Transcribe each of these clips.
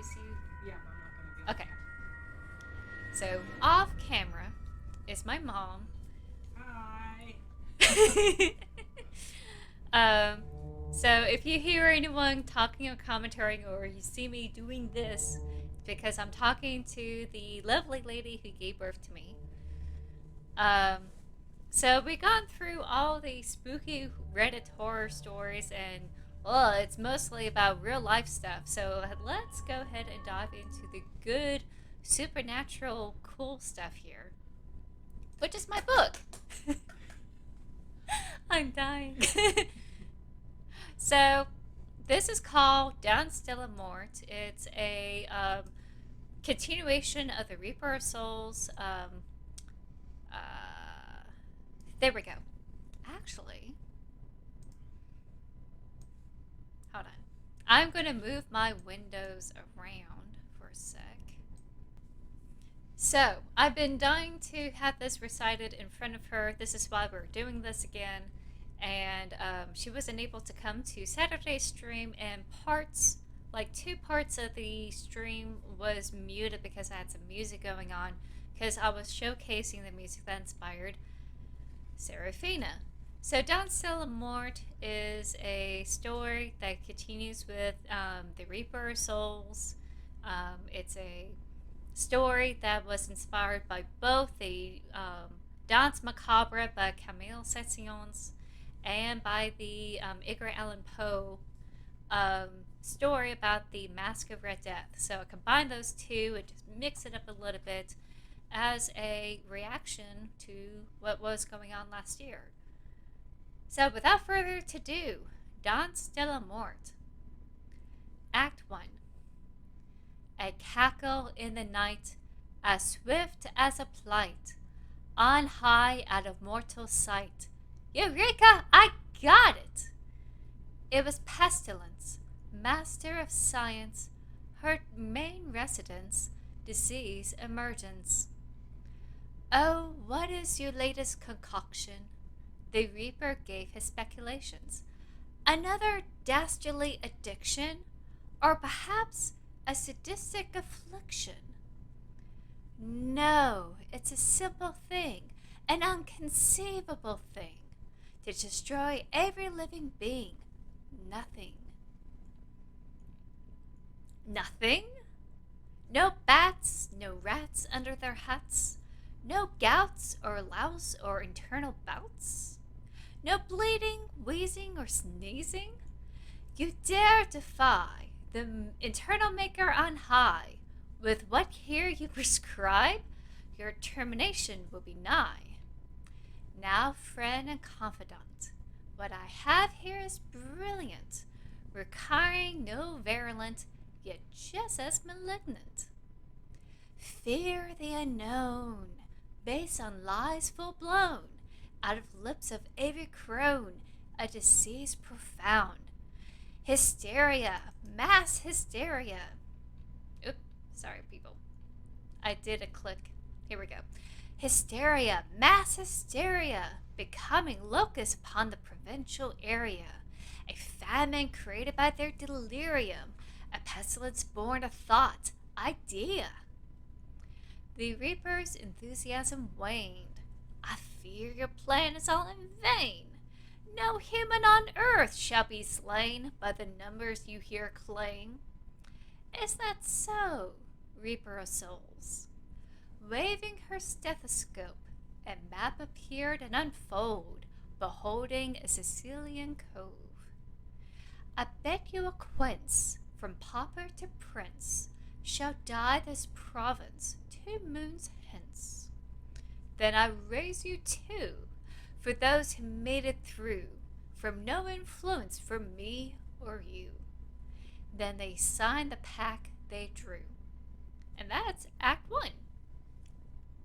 see? Yeah, but I'm not going to be able Okay. to. So off camera is my mom. Hi. um, so if you hear anyone talking or commentating, or you see me doing this, it's because I'm talking to the lovely lady who gave birth to me. Um, so we gone through all the spooky Reddit horror stories, and well, it's mostly about real life stuff. So let's go ahead and dive into the good supernatural cool stuff here, which is my book. I'm dying. So this is called Danza della Morte. It's a continuation of the Reaper of Souls. Uh, there we go. Actually, hold on. I'm going to move my windows around for a sec. So, I've been dying to have this recited in front of her. This is why we're doing this again. And she wasn't able to come to Saturday's stream, and like 2 parts of the stream was muted because I had some music going on, because I was showcasing the music that inspired Serafina. So, Danza della Morte is a story that continues with the Reaper of Souls. It's a story that was inspired by both the Danse Macabre by Camille Saint-Saëns and by the Edgar Allan Poe um, story about the Mask of Red Death. So I combined those two and just mix it up a little bit as a reaction to what was going on last year. So without further ado, Danse della Morte, Act 1. A cackle in the night, as swift as a flight, on high out of mortal sight. Eureka! I got it! It was pestilence, master of science, her main residence, disease emergence. Oh, what is your latest concoction? The Reaper gave his speculations. Another dastardly addiction? Or perhaps a sadistic affliction? No, it's a simple thing, an unconceivable thing, to destroy every living being. Nothing. Nothing? No bats, no rats under their huts, no gouts or louse or internal bouts, no bleeding, wheezing, or sneezing? You dare defy the internal maker on high. With what here you prescribe, your termination will be nigh. Now, friend and confidant, what I have here is brilliant, requiring no virulent, yet just as malignant. Fear the unknown, based on lies full blown, out of lips of every crone, a disease profound. Hysteria, mass hysteria. Oops, sorry, people. I did a click. Here we go. Hysteria, mass hysteria, becoming locus upon the provincial area. A famine created by their delirium, a pestilence born of thought, idea. The Reaper's enthusiasm waned. I fear your plan is all in vain. No human on earth shall be slain by the numbers you here claim. Is that so, Reaper of Souls? Waving her stethoscope, a map appeared and unfold, beholding a Sicilian cove. I bet you a quince, from pauper to prince, shall die this province 2 moons hence. Then I raise you too, for those who made it through, from no influence from me or you. Then they signed the pact they drew. And that's Act 1.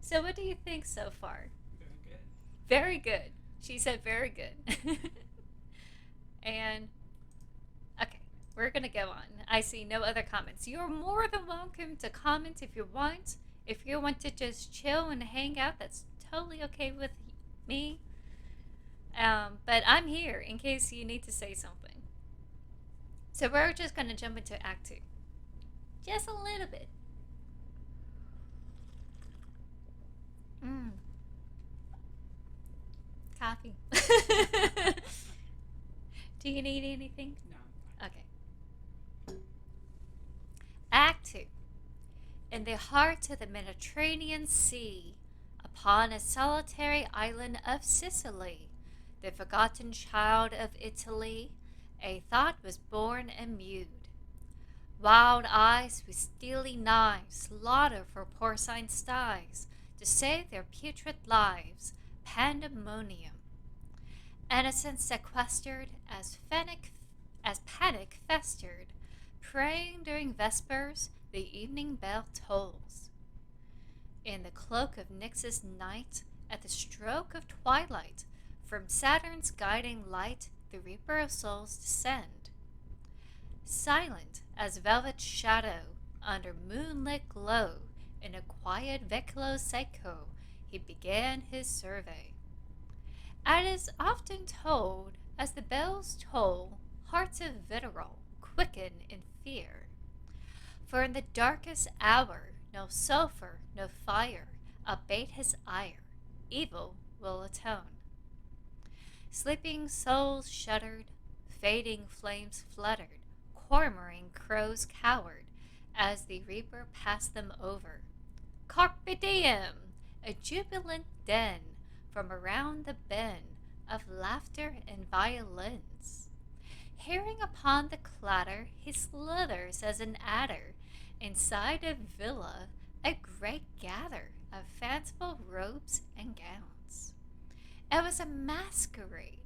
So what do you think so far? Very good. Very good. She said very good. And, okay, we're going to go on. I see no other comments. You're more than welcome to comment if you want. If you want to just chill and hang out, that's totally okay with me. But I'm here in case you need to say something. So we're just going to jump into Act 2. Just a little bit. Mmm. Coffee. Do you need anything? No. Okay. Act 2. In the heart of the Mediterranean Sea, upon a solitary island of Sicily, the forgotten child of Italy, a thought was born and mewed. Wild eyes with steely knives slaughter for porcine sties to save their putrid lives, pandemonium. Innocence sequestered as panic festered, praying during vespers, the evening bell tolls. In the cloak of Nyx's night, at the stroke of twilight, from Saturn's guiding light, the Reaper of Souls descend. Silent as velvet shadow, under moonlit glow, in a quiet vecchio he began his survey. As is often told, as the bells toll, hearts of vitriol quicken in fear. For in the darkest hour, no sulphur, no fire, abate his ire, evil will atone. Sleeping souls shuddered, fading flames fluttered, cormoring crows cowered, as the Reaper passed them over. Carpe diem! A jubilant din from around the bend of laughter and violins. Hearing upon the clatter, he slithers as an adder inside a villa, a great gather of fanciful robes and gowns. It was a masquerade,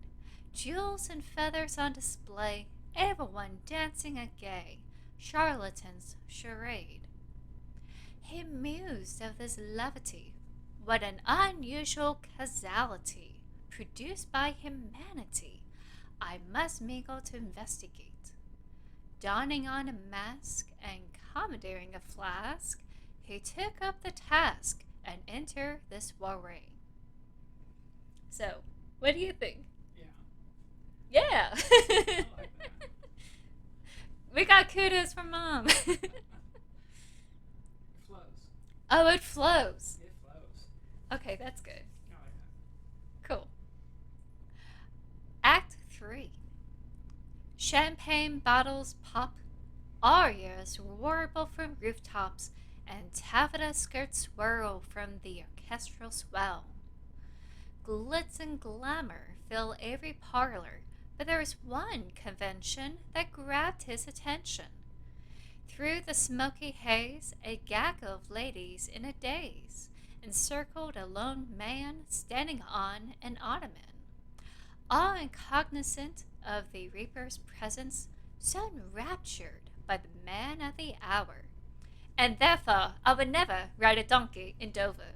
jewels and feathers on display, everyone dancing a gay charlatan's charade. He mused of this levity. What an unusual causality produced by humanity! I must mingle to investigate. Donning on a mask and commandeering a flask, he took up the task and entered this soiree. So, what do you think? Yeah. I like that. We got kudos from Mom. It flows. Oh, it flows. It flows. Okay, that's good. I like that. Cool. Act 3. Champagne bottles pop, arias warble from rooftops, and taffeta skirts swirl from the orchestral swell. Glitz and glamour fill every parlor, but there is one convention that grabbed his attention. Through the smoky haze, a gaggle of ladies in a daze encircled a lone man standing on an ottoman. All incognizant of the Reaper's presence, so enraptured by the man of the hour. And therefore I would never ride a donkey in Dover.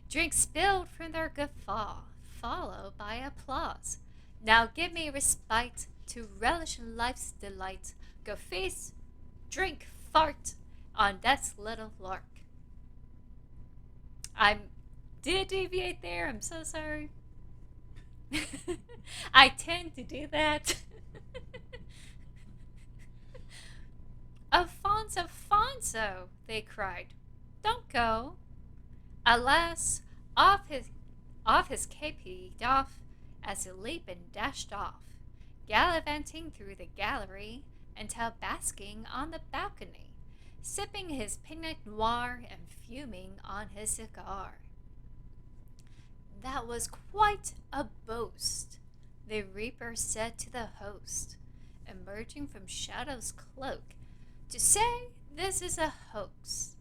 Drink spilled from their guffaw, followed by applause. Now give me respite to relish life's delight. Go feast, drink, fart on death's little lark. I did deviate there. I'm so sorry. I tend to do that. Alfonso, Alfonso, they cried. Don't go. Alas, off his cape he doff, as he leaped and dashed off, gallivanting through the gallery until basking on the balcony, sipping his Pinot Noir and fuming on his cigar. That was quite a boast, the Reaper said to the host, emerging from Shadow's cloak, to say this is a hoax.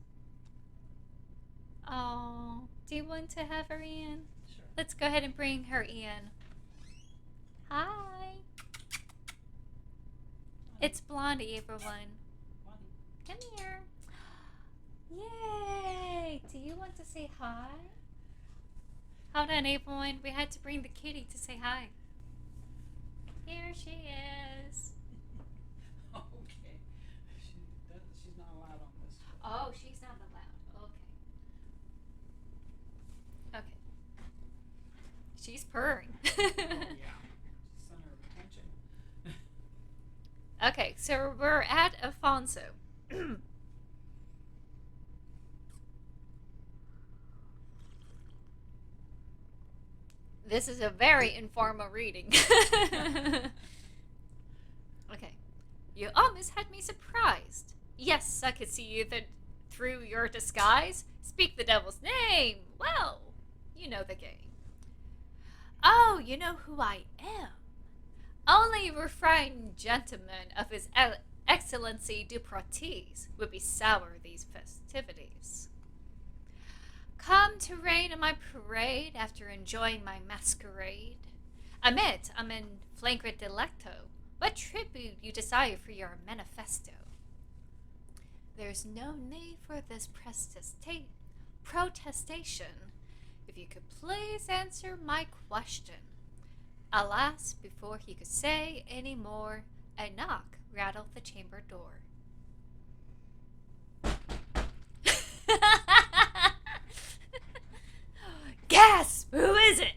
Oh, do you want to have her in? Sure. Let's go ahead and bring her in. Hi. It's Blondie, everyone. Come here. Yay! Do you want to say hi? Hold on, everyone. We had to bring the kitty to say hi. Here she is. Okay. She's not allowed on this. Oh, she's not allowed. Okay. Okay. She's purring. Oh, yeah. Center of attention. Okay, so we're at Alfonso. This is a very informal reading. Okay. You almost had me surprised. Yes, I could see you through your disguise. Speak the devil's name. Well, you know the game. Oh, you know who I am. Only a refined gentleman of his Excellency Duprotis would be sour these festivities. Come to rain on my parade after enjoying my masquerade. Admit I'm in flagrant delicto. What tribute you desire for your manifesto? There's no need for this protestation. If you could please answer my question. Alas, before he could say any more, a knock rattled the chamber door. Gasp! Who is it?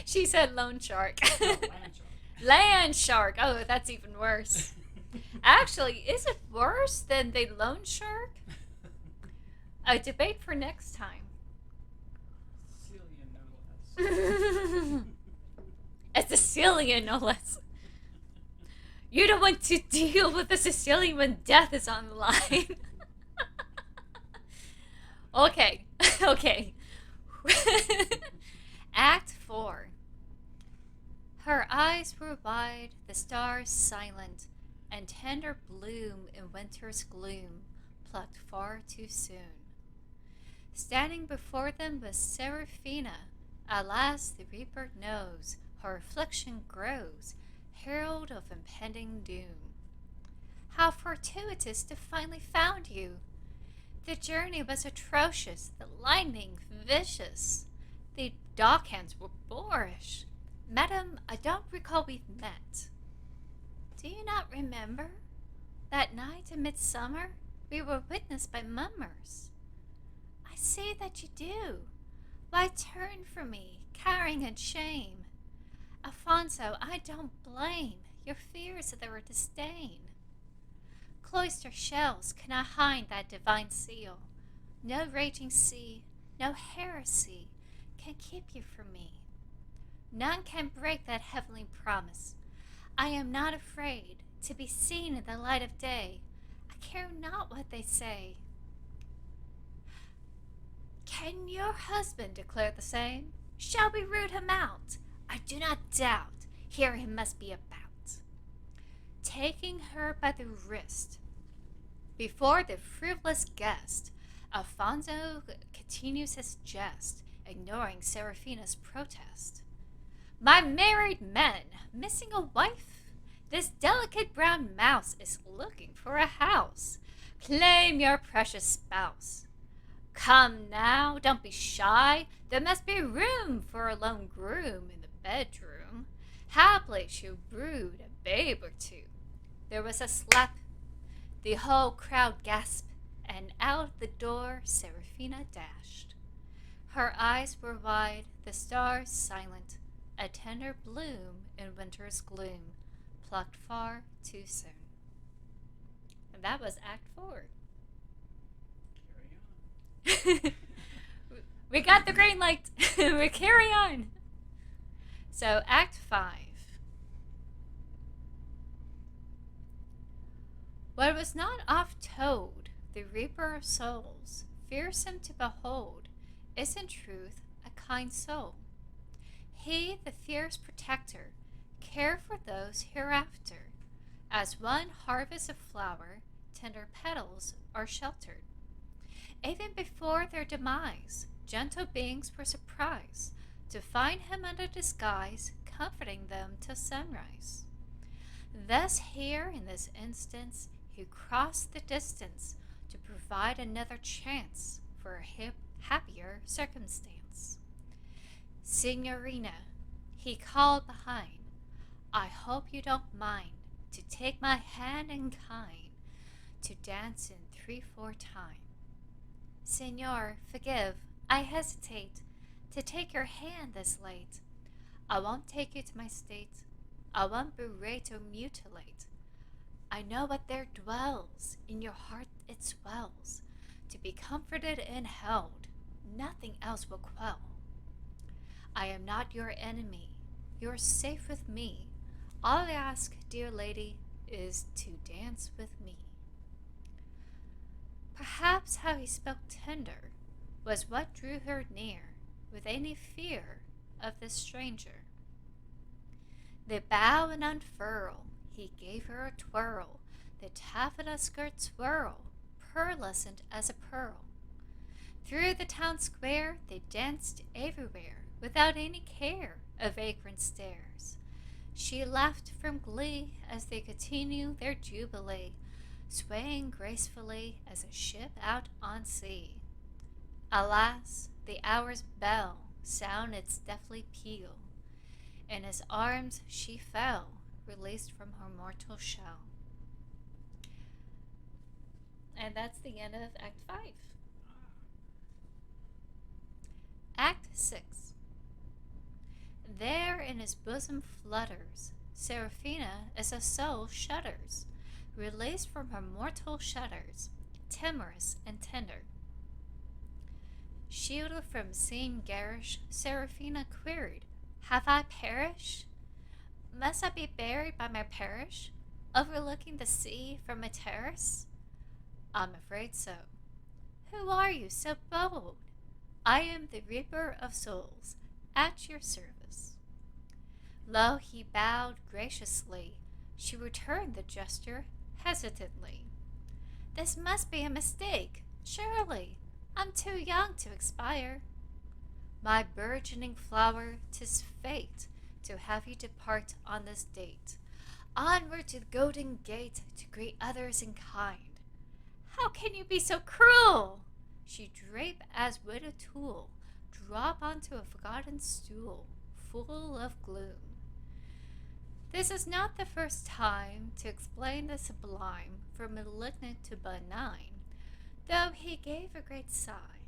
She said loan shark. No, land shark. Land shark. Oh, that's even worse. Actually, is it worse than the loan shark? A debate for next time. Sicilian, no less. A Sicilian, no less. You don't want to deal with a Sicilian when death is on the line. Okay. Okay. Act 4. Her eyes were wide, the stars silent, and tender bloom in winter's gloom, plucked far too soon. Standing before them was Seraphina. Alas, the reaper knows her affliction grows, herald of impending doom. How fortuitous to finally found you! The journey was atrocious, the lightning vicious. The dockhands were boorish. Madam, I don't recall we've met. Do you not remember? That night in midsummer, we were witnessed by mummers. I see that you do. Why turn from me, cowering in shame? Alfonso, I don't blame your fears of their disdain. Cloister shells cannot hide that divine seal. No raging sea, no heresy can keep you from me. None can break that heavenly promise. I am not afraid to be seen in the light of day. I care not what they say. Can your husband declare the same? Shall we root him out? I do not doubt. Here he must be about. Taking her by the wrist, before the frivolous guest, Alfonso continues his jest, ignoring Seraphina's protest. My married men, missing a wife? This delicate brown mouse is looking for a house. Claim your precious spouse. Come now, don't be shy. There must be room for a lone groom in the bedroom. Haply she'll brood a babe or two. There was a slap. The whole crowd gasped, and out the door Seraphina dashed. Her eyes were wide, the stars silent, a tender bloom in winter's gloom, plucked far too soon. And that was Act 4. Carry on. We got the green light. We carry on. So Act 5. What was not oft told, the reaper of souls, fearsome to behold, is in truth a kind soul. He, the fierce protector, care for those hereafter. As one harvest of flower, tender petals are sheltered. Even before their demise, gentle beings were surprised to find him under disguise, comforting them till sunrise. Thus here, in this instance, he crossed the distance to provide another chance for a happier circumstance. Signorina, he called behind, I hope you don't mind to take my hand in kind to dance in 3/4 time. Signor, forgive, I hesitate to take your hand this late. I won't take you to my state. I won't berate or mutilate. I know what there dwells, in your heart it swells, to be comforted and held, nothing else will quell. I am not your enemy, you're safe with me. All I ask, dear lady, is to dance with me. Perhaps how he spoke tender was what drew her near, with any fear of this stranger. They bow and unfurl, he gave her a twirl, the taffeta skirt swirl, pearlescent as a pearl. Through the town square they danced everywhere, without any care of vagrant stares. She laughed from glee as they continued their jubilee, swaying gracefully as a ship out on sea. Alas, the hour's bell sound its deathly peal. In his arms she fell, released from her mortal shell. And that's the end of Act 5. Act 6. There in his bosom flutters Seraphina as a soul shudders, released from her mortal shudders, timorous and tender. Shielded from seeing garish, Seraphina queried, Have I perished? Must I be buried by my parish, overlooking the sea from a terrace? I'm afraid so. Who are you so bold? I am the Reaper of Souls, at your service. Lo, he bowed graciously. She returned the gesture hesitantly. This must be a mistake, surely. I'm too young to expire. My burgeoning flower, 'tis fate to have you depart on this date, onward to the golden gate to greet others in kind. How can you be so cruel? She drape as would a tool drop onto a forgotten stool, full of gloom. This is not the first time to explain the sublime from malignant to benign, though he gave a great sigh.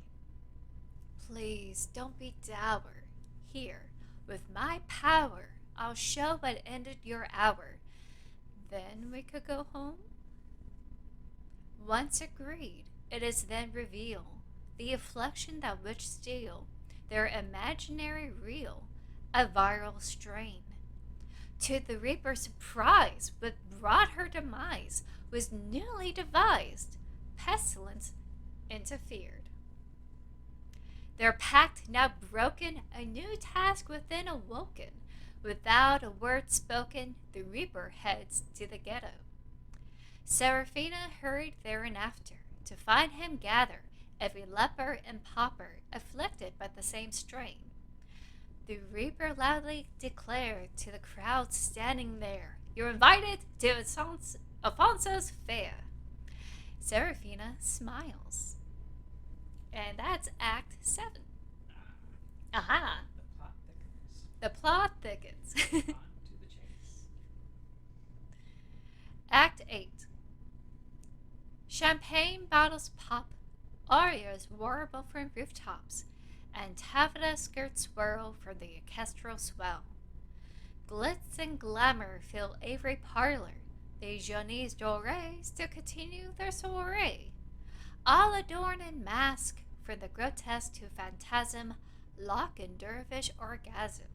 Please don't be dour. Here, with my power, I'll show what ended your hour. Then we could go home? Once agreed, it is then revealed the affliction that which steal their imaginary real, a viral strain. To the Reaper's surprise, what brought her demise was newly devised. Pestilence interfered. Their pact now broken, a new task within awoken. Without a word spoken, the Reaper heads to the ghetto. Seraphina hurried thereinafter to find him gather every leper and pauper afflicted by the same strain. The Reaper loudly declared to the crowd standing there, You're invited to Alfonso's fair. Seraphina smiles. And that's Act 7. Aha! The plot thickens. The plot thickens. On to the chase. Act 8. Champagne bottles pop, arias warble from rooftops, and taffeta skirts swirl from the orchestral swell. Glitz and glamour fill every parlor, the jeunes dorés still continue their soirée, all adorned in mask, from the grotesque to phantasm, lock and dervish orgasm.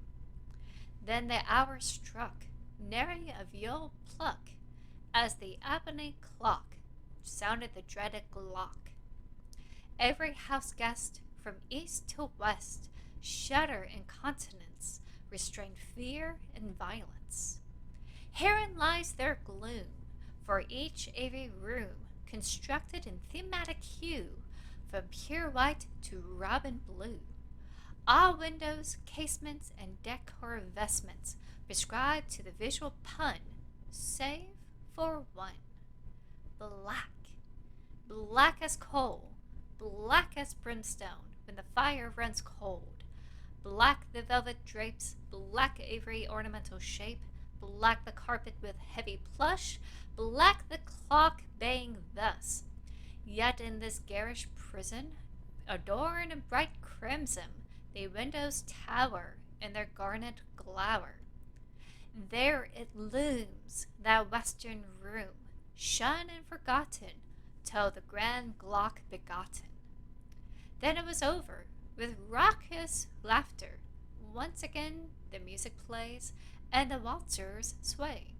Then the hour struck, nary a viol pluck, as the ebony clock sounded the dreaded glock. Every house guest, from east to west, shudder incontinence, restrain fear and violence. Herein lies their gloom, for each every room constructed in thematic hue, from pure white to robin blue. All windows, casements, and decor vestments prescribed to the visual pun, save for one. Black. Black as coal, black as brimstone when the fire runs cold. Black the velvet drapes, black every ornamental shape, black the carpet with heavy plush, black the clock baying thus. Yet in this garish prison, adorned in bright crimson, the windows tower in their garnet glower. There it looms, that western room, shun and forgotten, till the grand Glock begotten. Then it was over, with raucous laughter. Once again the music plays, and the waltzers sway,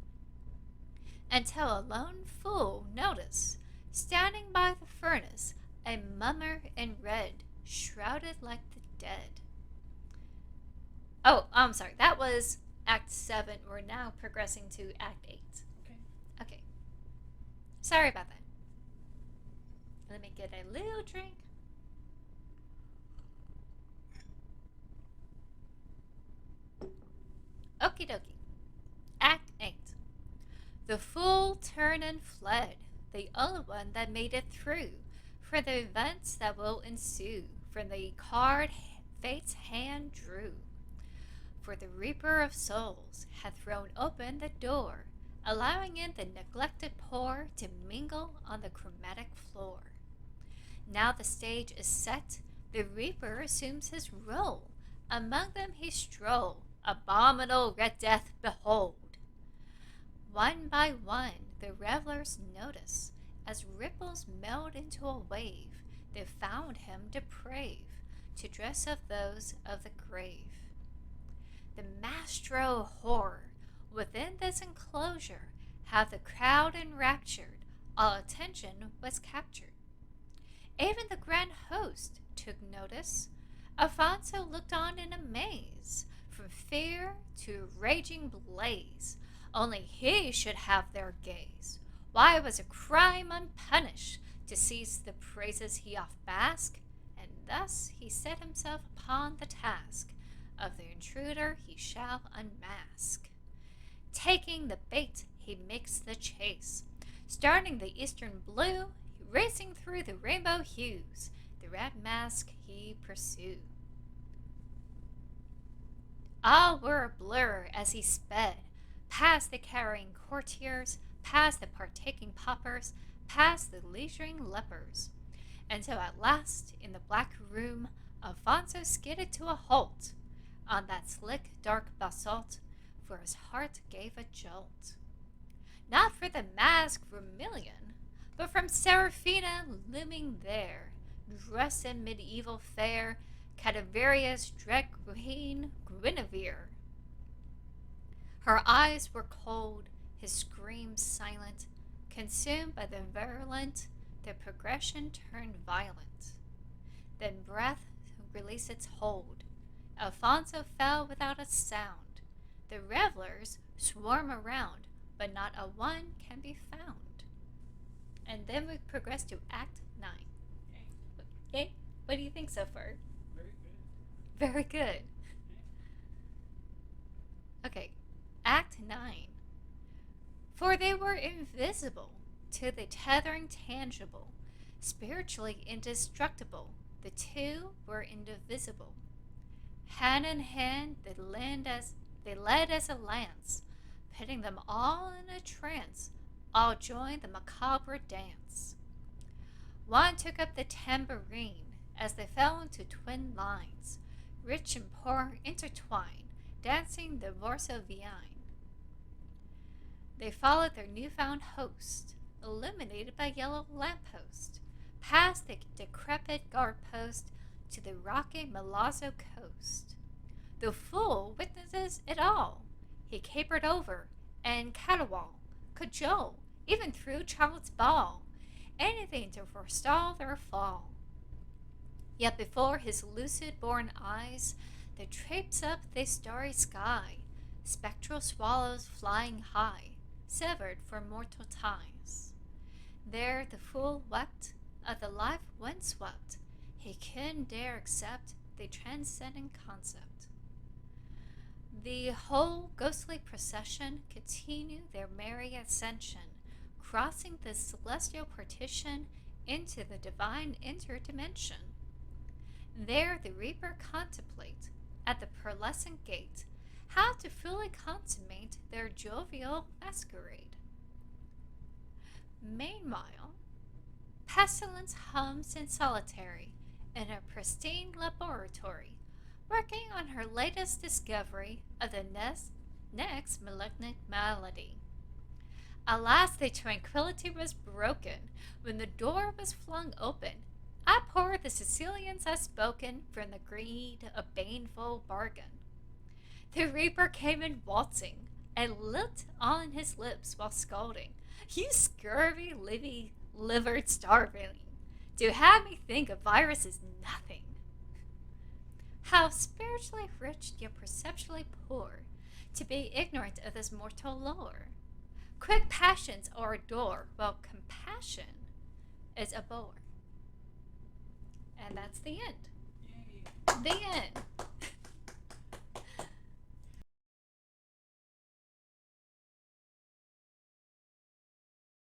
until a lone fool notice, standing by the furnace, a mummer in red, shrouded like the dead. Oh, I'm sorry, that was Act 7. We're now progressing to Act 8. Okay. Sorry about that. Let me get a little drink. Okie dokie. Act 8. The fool turned and fled, the only one that made it through, for the events that will ensue, from the card fate's hand drew. For the Reaper of Souls hath thrown open the door, allowing in the neglected poor to mingle on the chromatic floor. Now the stage is set, the Reaper assumes his role. Among them he stroll, abominable red death behold. One by one the revelers notice, as ripples meld into a wave, they found him depraved, to dress of those of the grave. The maestro horror, within this enclosure, have the crowd enraptured, all attention was captured. Even the grand host took notice. Alfonso looked on in amaze, from fear to raging blaze. Only he should have their gaze. Why was a crime unpunished, to seize the praises he oft bask? And thus he set himself upon the task, of the intruder he shall unmask. Taking the bait, he makes the chase, starting the eastern blue, racing through the rainbow hues, the red mask he pursue. All were a blur as he sped, past the carrying courtiers, past the partaking paupers, past the leisuring lepers, until at last, in the black room, Alfonso skidded to a halt on that slick, dark basalt, for his heart gave a jolt. Not for the mask vermilion, but from Seraphina looming there, dressed in medieval fare, cadaverious dread Queen Guinevere. Her eyes were cold, his screams silent, consumed by the virulent, the progression turned violent. Then breath released its hold. Alfonso fell without a sound. The revelers swarm around, but not a one can be found. And then we progress to Act 9. Okay? What do you think so far? Very good. Very good. Okay, Act 9. For they were invisible to the tethering tangible, spiritually indestructible. The two were indivisible. Hand in hand they led as a lance, pitting them all in a trance, all joined the macabre dance. One took up the tambourine as they fell into twin lines, rich and poor intertwined, dancing the Varsovine. They followed their newfound host, illuminated by yellow lamppost, past the decrepit guard post to the rocky Milazzo coast. The fool witnesses it all. He capered over and caterwaul, cajole, even threw child's ball, anything to forestall their fall. Yet before his lucid-born eyes, there drapes up the starry sky, spectral swallows flying high, severed from mortal ties. There the fool wept of the life once swept. He couldn't dare accept the transcendent concept. The whole ghostly procession continued their merry ascension, crossing the celestial partition into the divine interdimension. There the Reaper contemplate, at the pearlescent gate, how to fully consummate their jovial masquerade. Meanwhile, Pestilence hums in solitary in a pristine laboratory, working on her latest discovery of the next malignant malady. Alas, their tranquility was broken when the door was flung open. Abhor the Sicilians have spoken from the greed of baneful bargain. The reaper came in waltzing, and lit on his lips while scolding, "You scurvy, livered starveling, to have me think a virus is nothing. How spiritually rich yet perceptually poor, to be ignorant of this mortal lore. Quick passions are a door, while compassion is a bore." And that's the end. Yay. The end.